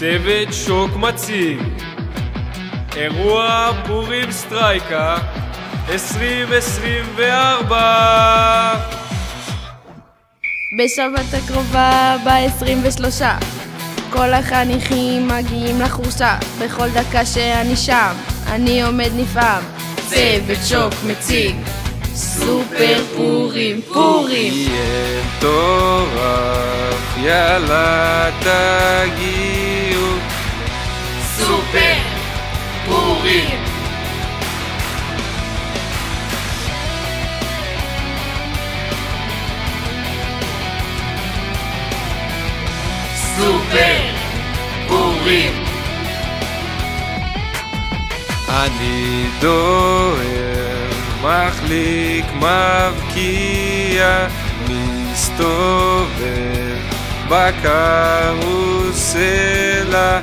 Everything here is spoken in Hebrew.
צוות שוק מציג אירוע פורים סטרייקה 2024 בשבת הקרובה ב-23 כל החניכים מגיעים לחורשה. בכל דקה שאני שם אני עומד נפעם. צוות שוק מציג סופר פורים פורים. יהיה מטורף, יאללה תגיעו. סופר פורים. סופר פורים. אני דוהר, מחליק, מבקיע, מסתובב בקרוסלה,